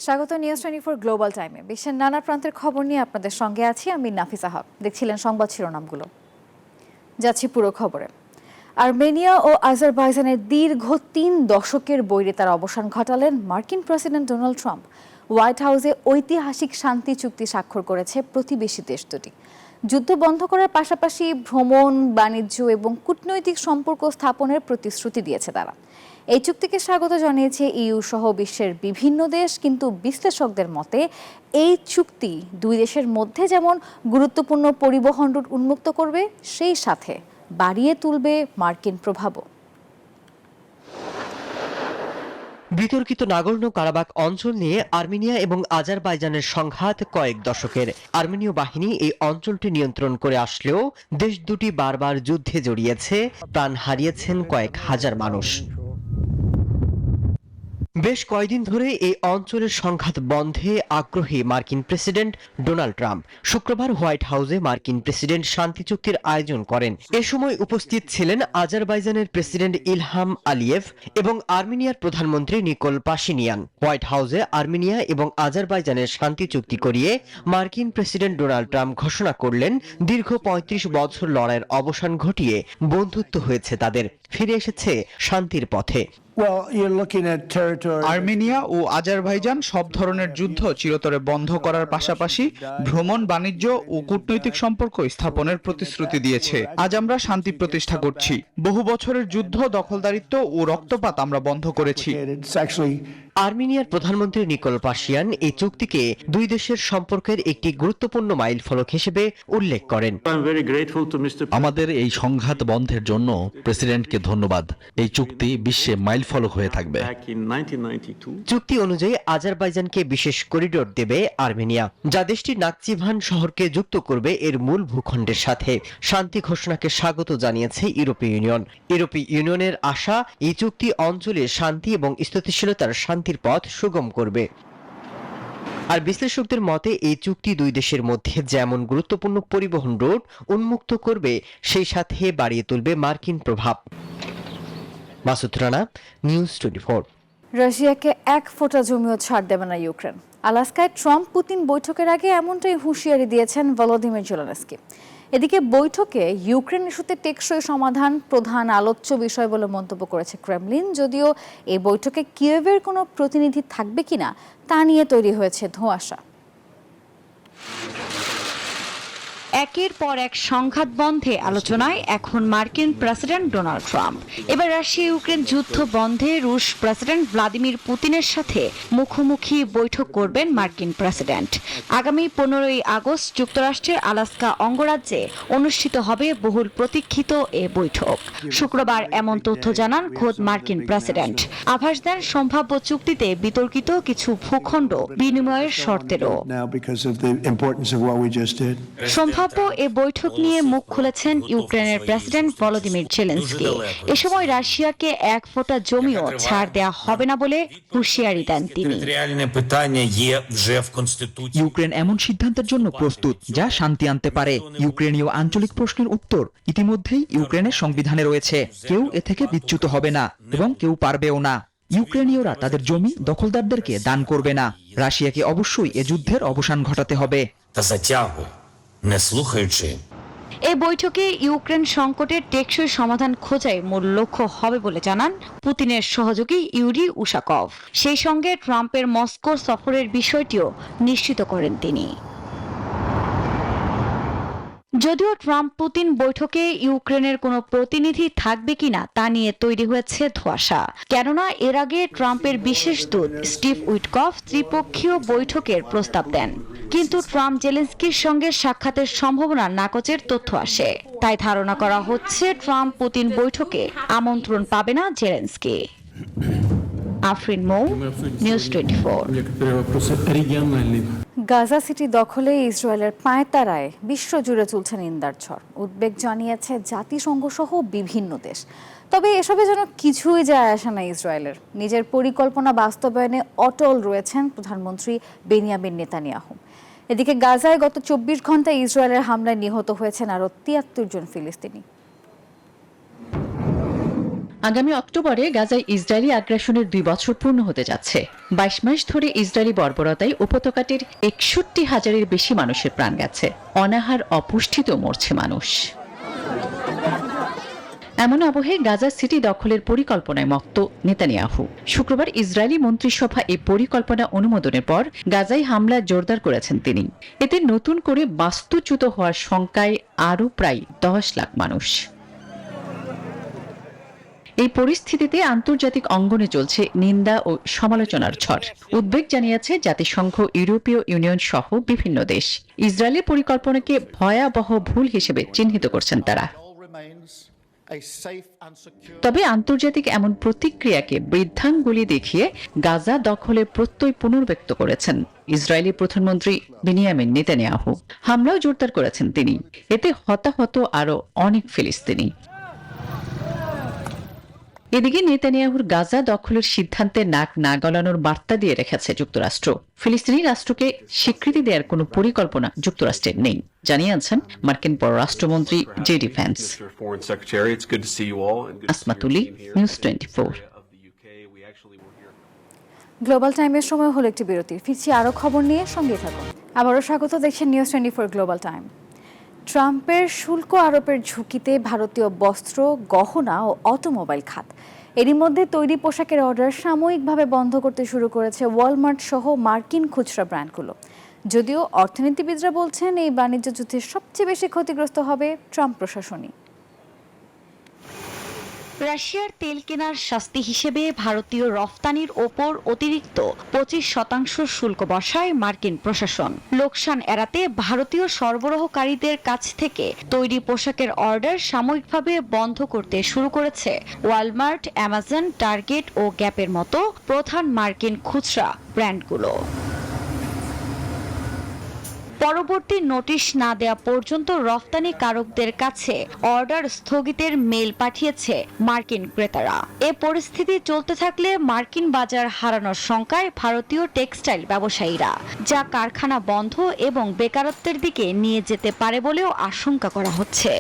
স্বাগত news 24 global টাইমে। বিশ্বের নানা প্রান্তের খবর নিয়ে আপনাদের সঙ্গে আছি আমি নাফিসা হক। দেখছিলেন সংবাদ শিরোনামগুলো, যাচ্ছি পুরো খবরে। আর্মেনিয়া ও আজারবাইজানের দীর্ঘ 3 দশকের বৈরিতার অবসান ঘটালেন মার্কিন প্রেসিডেন্ট ডোনাল্ড ট্রাম্প। হোয়াইট হাউসে ঐতিহাসিক শান্তি চুক্তি স্বাক্ষর করেছে প্রতিবেশী দেশ দুটি। যুদ্ধ বন্ধ করার পাশাপাশি ভ্রমণ, বাণিজ্য এবং কূটনৈতিক সম্পর্ক স্থাপনের প্রতিশ্রুতি দিয়েছে তারা। এই চুক্তিকে স্বাগত জানিয়েছে ইইউ সহ বিশ্বের বিভিন্ন দেশ, কিন্তু বিশ্লেষকদের মতে এই চুক্তি দুই দেশের মধ্যে যেমন গুরুত্বপূর্ণ পরিবহন রুট উন্মুক্ত করবে, সেই সাথে বাড়িয়ে তুলবে মার্কিন প্রভাবও। বিতর্কিত নাগর্নো কারাবাখ অঞ্চল নিয়ে আর্মেনিয়া এবং আজারবাইজানের সংঘাত কয়েক দশকের। আর্মেনীয় বাহিনী এই অঞ্চলটি নিয়ন্ত্রণ করে আসলেও দেশ দুটি বারবার যুদ্ধে জড়িয়েছে, প্রাণ হারিয়েছেন কয়েক হাজার মানুষ। বেশ কয়েকদিন ধরে এই অঞ্চলের সংঘাত বন্ধে আগ্রহী মার্কিন প্রেসিডেন্ট ডোনাল্ড ট্রাম্প। শুক্রবার হোয়াইট হাউসে মার্কিন প্রেসিডেন্ট শান্তি চুক্তির আয়োজন করেন। এ সময় উপস্থিত ছিলেন আজারবাইজানের প্রেসিডেন্ট ইলহাম আলিয়েভ এবং আর্মেনিয়ার প্রধানমন্ত্রী নিকোল পাশিনিয়ান। হোয়াইট হাউসে আর্মেনিয়া এবং আজারবাইজানের শান্তি চুক্তি করিয়ে মার্কিন প্রেসিডেন্ট ডোনাল্ড ট্রাম্প ঘোষণা করলেন, দীর্ঘ ৩৫ বছর লড়াইয়ের অবসান ঘটিয়ে বন্ধুত্ব হয়েছে তাদের, ফিরে এসেছে শান্তির পথে। আর্মেনিয়া ও আজারবাইজান সব ধরনের যুদ্ধ চিরতরে বন্ধ করার পাশাপাশি ভ্রমণ, বাণিজ্য ও কূটনৈতিক সম্পর্ক স্থাপনের প্রতিশ্রুতি দিয়েছে। আজ আমরা শান্তি প্রতিষ্ঠা করছি। বহু বছরের যুদ্ধ, দখলদারিত্ব ও রক্তপাত আমরা বন্ধ করেছি। আর্মেনিয়ার প্রধানমন্ত্রী নিকোল পাশিয়ান এই চুক্তিকে দুই দেশের সম্পর্কের একটি গুরুত্বপূর্ণ মাইলফলক হিসেবে উল্লেখ করেন। আমাদের এই সংঘাত বন্ধের জন্য প্রেসিডেন্টকে ধন্যবাদ। এই চুক্তি বিশ্বে মাইলফলক হয়ে থাকবে। চুক্তি অনুযায়ী আজারবাইজানকে বিশেষ করিডোর দেবে আর্মেনিয়া, যা দেশটির নাকচিভান শহরকে যুক্ত করবে এর মূল ভূখণ্ডের সাথে। শান্তি ঘোষণাকে স্বাগত জানিয়েছে ইউরোপীয় ইউনিয়ন। ইউরোপীয় ইউনিয়নের আশা, এই চুক্তি অঞ্চলে শান্তি এবং স্থিতিশীলতার শান্তির পথ সুগম করবে। আর বিশ্লেষকদের মতে এই চুক্তি দুই দেশের মধ্যে যেমন গুরুত্বপূর্ণ পরিবহন রুট উন্মুক্ত করবে, সেই সাথে বাড়িয়ে তুলবে মার্কিন প্রভাব। মাসুদ রানা, নিউজ 24। রাশিয়াকে এক ফোঁটা জমিও ছাড় দেবে না ইউক্রেন। আলাস্কায় ট্রাম্প পুতিন বৈঠকের আগে এমনটাই হুঁশিয়ারি দিয়েছেন ভলোদিমির জেলেনস্কি। এদিকে বৈঠকে ইউক্রেন ইস্যুতে টেকসই সমাধান প্রধান আলোচ্য বিষয় বলে মন্তব্য করেছে ক্রেমলিন। যদিও এই বৈঠকে কিয়েভের কোনো প্রতিনিধি থাকবে কিনা তা নিয়ে তৈরি হয়েছে ধোঁয়াশা। একের পর এক সংঘাত বন্ধে আলোচনায় এখন মার্কিন প্রেসিডেন্ট ডোনাল্ড ট্রাম্প। এবার রাশিয়া ইউক্রেন যুদ্ধ বন্ধে রুশ প্রেসিডেন্ট ভ্লাদিমির পুতিনের সাথে মুখোমুখি বৈঠক করবেন মার্কিন প্রেসিডেন্ট। আগামী 15ই আগস্ট যুক্তরাষ্ট্রের আলাস্কা অঙ্গরাজ্যে অনুষ্ঠিত হবে বহুল প্রতীক্ষিত এ বৈঠক। শুক্রবার এমন তথ্য জানান খোদ মার্কিন প্রেসিডেন্ট। আভাস দেন সম্ভাব্য চুক্তিতে বিতর্কিত কিছু ভূখণ্ড বিনিময়ের শর্তেরও। সম্ভাব্য এ বৈঠক নিয়ে মুখ খুলেছেন ইউক্রেনের প্রেসিডেন্ট ভলোদিমির জেলেনস্কি। এ সময় রাশিয়াকে এক ফোঁটা জমিও ছাড় দেয়া হবে না বলে হুঁশিয়ারি দেন তিনি। ইউক্রেন এমন সিদ্ধান্তের জন্য প্রস্তুত যা শান্তি আনতে পারে। ইউক্রেনীয় আঞ্চলিক প্রশ্নের উত্তর ইতিমধ্যেই ইউক্রেনের সংবিধানে রয়েছে। কেউ এ থেকে বিচ্যুত হবে না এবং কেউ পারবেও না। ইউক্রেনীয়রা তাদের জমি দখলদারদেরকে দান করবে না। রাশিয়াকে অবশ্যই এ যুদ্ধের অবসান ঘটাতে হবে। এই বৈঠকে ইউক্রেন সংকটের টেকসই সমাধান খোঁজাই মূল লক্ষ্য হবে বলে জানান পুতিনের সহযোগী ইউরি উশাকভ। সেই সঙ্গে ট্রাম্পের মস্কো সফরের বিষয়টিও নিশ্চিত করেন তিনি। যদিও ট্রাম্প পুতিন বৈঠকে ইউক্রেনের কোনো প্রতিনিধি থাকবে কিনা তা নিয়ে তৈরি হয়েছে ধোঁয়াশা। কেননা এর আগে ট্রাম্পের বিশেষ দূত স্টিভ উইটকফ ত্রিপক্ষীয় বৈঠকের প্রস্তাব দেন, কিন্তু ট্রাম্প জেলেনস্কির সঙ্গে সাক্ষাতের সম্ভাবনা নাকচের তথ্য আসে। তাই ধারণা করা হচ্ছে ট্রাম্প পুতিন বৈঠকে আমন্ত্রণ পাবে না জেলেনস্কি। আফরিন মৌ, নিউজ 24। গাজা সিটি দখলে ইসরায়েলের পাঁয়তারায় বিশ্বজুড়ে চলছে নিন্দার ঝড়। উদ্বেগ জানিয়েছে জাতিসংঘ সহ বিভিন্ন দেশ। তবে এসবে যেন কিছুই যায় আসে না ইসরায়েলের। নিজের পরিকল্পনা বাস্তবায়নে অটল রয়েছেন প্রধানমন্ত্রী বেনিয়ামিন নেতানিয়াহু। এদিকে গাজায় গত 24 ঘন্টায় ইসরায়েলের হামলায় নিহত হয়েছেন আরও 73 জন ফিলিস্তিনি। আগামী অক্টোবরে গাজায় ইসরায়েলি আগ্রাসনের 2 বছর পূর্ণ হতে যাচ্ছে। 22 মাস ধরে ইসরায়েলি বর্বরতায় উপত্যকাটির 61,000-এর বেশি মানুষের প্রাণ গেছে। অনাহার, অপুষ্টিতেও মরছে মানুষ। এমন আবহে গাজা সিটি দখলের পরিকল্পনায় মত্ত নেতানিয়াহু। শুক্রবার ইসরায়েলি মন্ত্রিসভা এই পরিকল্পনা অনুমোদনের পর গাজায় হামলা জোরদার করেছেন তিনি। এতে নতুন করে বাস্তুচ্যুত হওয়ার শঙ্কায় আরও প্রায় 10 লাখ মানুষ। এই পরিস্থিতিতে আন্তর্জাতিক অঙ্গনে চলছে নিন্দা ও সমালোচনার ঝড়। উদ্বেগ জানিয়েছে জাতিসংঘ, ইউরোপীয় ইউনিয়ন সহ বিভিন্ন দেশ। ইসরায়েলের পরিকল্পনাকে ভয়াবহ ভুল হিসেবে চিহ্নিত করছেন তারা। তবে আন্তর্জাতিক এমন প্রতিক্রিয়াকে বৃদ্ধাঙ্গুলি দেখিয়ে গাজা দখলের প্রত্যয় পুনর্ব্যক্ত করেছেন ইসরায়েলি প্রধানমন্ত্রী বেনিয়ামিন নেতানিয়াহু। হামলাও জোরদার করেছেন তিনি। এতে হতাহত আরও অনেক ফিলিস্তিনি। এদিকে নেতানিয়াহুর গাজা দখলের সিদ্ধান্তে নাক না গলানোর বার্তা দিয়ে রেখেছে যুক্তরাষ্ট্র। ফিলিস্তিনি রাষ্ট্রকে স্বীকৃতি দেওয়ার কোনো পরিকল্পনা যুক্তরাষ্ট্রের নেই, জানিয়েছেন মার্কিন পররাষ্ট্রমন্ত্রী জেডি ভ্যান্স। আসমাতুলি, নিউজ 24। গ্লোবাল টাইমের সময় হলো একটি বিরতির। ফিরছি আরও খবর নিয়ে, সঙ্গে থাকুন। আবারও স্বাগত, দেখছেন নিউজ 24 গ্লোবাল টাইম। ট্রাম্পের শুল্ক আরোপের ঝুঁকিতে ভারতীয় বস্ত্র, গহনা ও অটোমোবাইল খাত। এরই মধ্যে তৈরি পোশাকের অর্ডার সাময়িকভাবে বন্ধ করতে শুরু করেছে ওয়ালমার্ট সহ মার্কিন খুচরা ব্র্যান্ডগুলো। যদিও অর্থনীতিবিদরা বলছেন এই বাণিজ্য যুদ্ধে সবচেয়ে বেশি ক্ষতিগ্রস্ত হবে ট্রাম্প প্রশাসনই। রাশিয়ার তেল কেনার শাস্তি হিসেবে ভারতীয় রফতানির ওপর অতিরিক্ত 25% শুল্ক বসায় মার্কিন প্রশাসন। লোকসান এড়াতে ভারতীয় সরবরাহকারীদের কাছ থেকে তৈরি পোশাকের অর্ডার সাময়িকভাবে বন্ধ করতে শুরু করেছে ওয়ালমার্ট, অ্যামাজন, টার্গেট ও গ্যাপের মতো প্রধান মার্কিন খুচরা ব্র্যান্ডগুলো। পরবর্তী নোটিশ না দেওয়া পর্যন্ত রফতানিকারকদের কাছে অর্ডার স্থগিতের মেল পাঠিয়েছে মার্কিন ক্রেতারা। এ পরিস্থিতি চলতে থাকলে মার্কিন বাজার হারানোর শঙ্কায় ভারতীয় টেক্সটাইল ব্যবসায়ীরা, যা কারখানা বন্ধ এবং বেকারত্বের দিকে নিয়ে যেতে পারে বলেও আশঙ্কা করা হচ্ছে।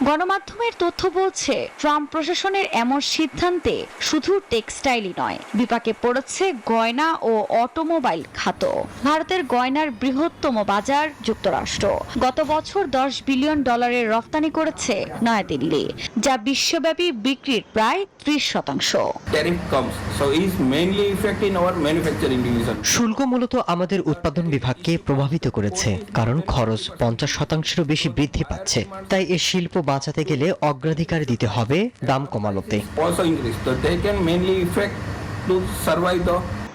গণমাধ্যমের তথ্য বলছে, ট্রাম্প প্রশাসনের এমন সিদ্ধান্তে শুধু টেক্সটাইলই নয়, বিপাকে পড়েছে গয়না ও অটোমোবাইল খাত। ভারতের গয়নার বৃহত্তম বাজার যুক্তরাষ্ট্র গত বছর $10 বিলিয়ন রফতানি করেছে নয়াদিল্লি, যা বিশ্বব্যাপী বিক্রির প্রায় 30%। শুল্ক মূলত আমাদের উৎপাদন বিভাগকে প্রভাবিত করেছে, কারণ খরচ 50%-এরও বেশি বৃদ্ধি পাচ্ছে। তাই এই শিল্প বাঁচাতে গেলে অগ্রাধিকার দিতে হবে দাম কমানোতে।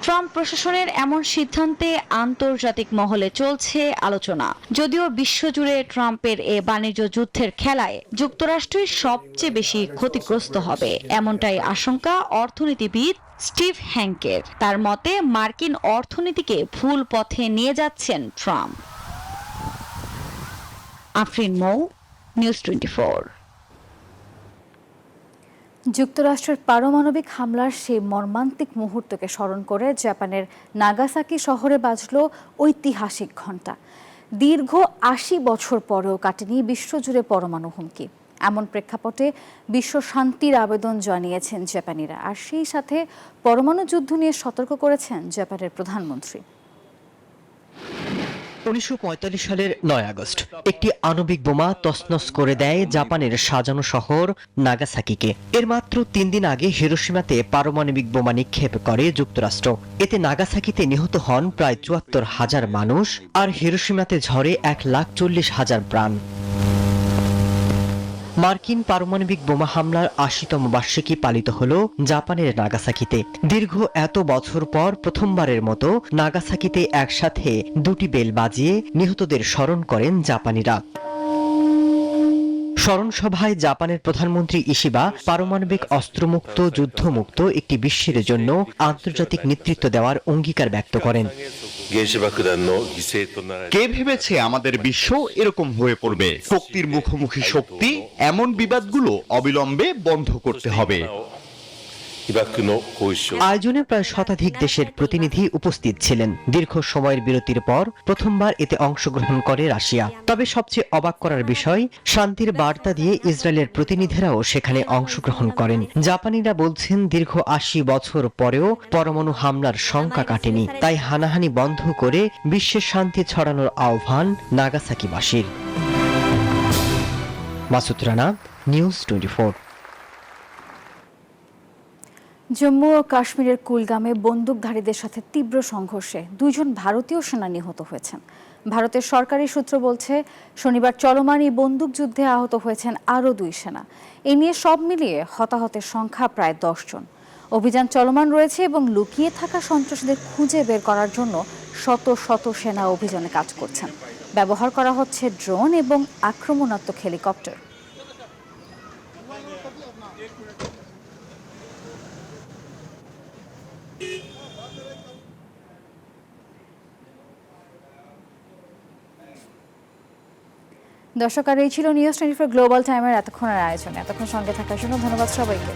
ট্রাম্প প্রশাসনের এমন সিদ্ধান্তে আন্তর্জাতিক মহলে চলছে আলোচনা। যদিও বিশ্বজুড়ে ট্রাম্পের এ বাণিজ্য যুদ্ধের খেলায় যুক্তরাষ্ট্রই সবচেয়ে বেশি ক্ষতিগ্রস্ত হবে, এমনটাই আশঙ্কা অর্থনীতিবিদ স্টিভ হ্যাঙ্কের। তার মতে, মার্কিন অর্থনীতিকে ভুল পথে নিয়ে যাচ্ছেন ট্রাম্প। আফরিন মৌ, নিউজ 24। যুক্তরাষ্ট্রের পারমাণবিক হামলার সেই মর্মান্তিক মুহূর্তকে স্মরণ করে জাপানের নাগাসাকি শহরে বাজল ঐতিহাসিক ঘণ্টা। দীর্ঘ 80 বছর পরেও কাটেনি বিশ্বজুড়ে পরমাণু হুমকি। এমন প্রেক্ষাপটে বিশ্ব শান্তির আবেদন জানিয়েছেন জাপানিরা, আর সেই সাথে পরমাণু যুদ্ধ নিয়ে সতর্ক করেছেন জাপানের প্রধানমন্ত্রী। 1945 সালের 9 আগস্ট একটি আণবিক বোমা তছনছ করে দেয় জাপানের সাজানো শহর নাগাসাকিকে। এর মাত্র 3 দিন আগে হিরোশিমাতে পারমাণবিক বোমা নিক্ষেপ করে যুক্তরাষ্ট্র। এতে নাগাসাকিতে নিহত হন প্রায় 74,000 মানুষ, আর হিরোশিমাতে ঝরে 1,40,000 প্রাণ। মার্কিন পারমাণবিক বোমা হামলার 80তম বার্ষিকী পালিত হল জাপানের নাগাসাকিতে। দীর্ঘ এত বছর পর প্রথমবারের মতো নাগাসাকিতে একসাথে দুটি বেল বাজিয়ে নিহতদের স্মরণ করেন জাপানিরা। স্মরণ সভায় জাপানের প্রধানমন্ত্রী ইশিবা পারমাণবিক অস্ত্রমুক্ত, যুদ্ধমুক্ত একটি বিশ্বের জন্য আন্তর্জাতিক নেতৃত্ব দেওয়ার অঙ্গীকার ব্যক্ত করেন। কে ভেবেছে আমাদের বিশ্ব এরকম হয়ে পড়বে? শক্তির মুখোমুখি শক্তি, এমন বিবাদগুলো অবিলম্বে বন্ধ করতে হবে। আয়োজনে প্রায় শতাধিক দেশের প্রতিনিধি উপস্থিত ছিলেন। দীর্ঘ সময়ের বিরতির পর প্রথমবার এতে অংশগ্রহণ করে রাশিয়া। তবে সবচেয়ে অবাক করার বিষয়, শান্তির বার্তা দিয়ে ইসরায়েলের প্রতিনিধিরাও সেখানে অংশগ্রহণ করেন। জাপানিরা বলছেন দীর্ঘ ৮০ বছর পরেও পরমাণু হামলার শঙ্কা কাটেনি, তাই হানাহানি বন্ধ করে বিশ্বের শান্তি ছড়ানোর আহ্বান নাগাসাকিবাসীর। মাসুদ রানা, নিউজ 24। জম্মু ও কাশ্মীরের কুলগামে বন্দুকধারীদের সাথে তীব্র সংঘর্ষে 2 জন ভারতীয় সেনা নিহত হয়েছেন। ভারতের সরকারি সূত্র বলছে শনিবার চলমান এই বন্দুকযুদ্ধে আহত হয়েছেন আরও 2 সেনা। এ নিয়ে সব মিলিয়ে হতাহতের সংখ্যা প্রায় 10 জন। অভিযান চলমান রয়েছে এবং লুকিয়ে থাকা সন্ত্রাসীদের খুঁজে বের করার জন্য শত শত সেনা অভিযানে কাজ করছেন। ব্যবহার করা হচ্ছে ড্রোন এবং আক্রমণাত্মক হেলিকপ্টার। দর্শক, আর এই ছিল নিউজ 24 গ্লোবাল টাইমের এতক্ষণের আয়োজনে। এতক্ষণ সঙ্গে থাকার জন্য ধন্যবাদ সবাইকে।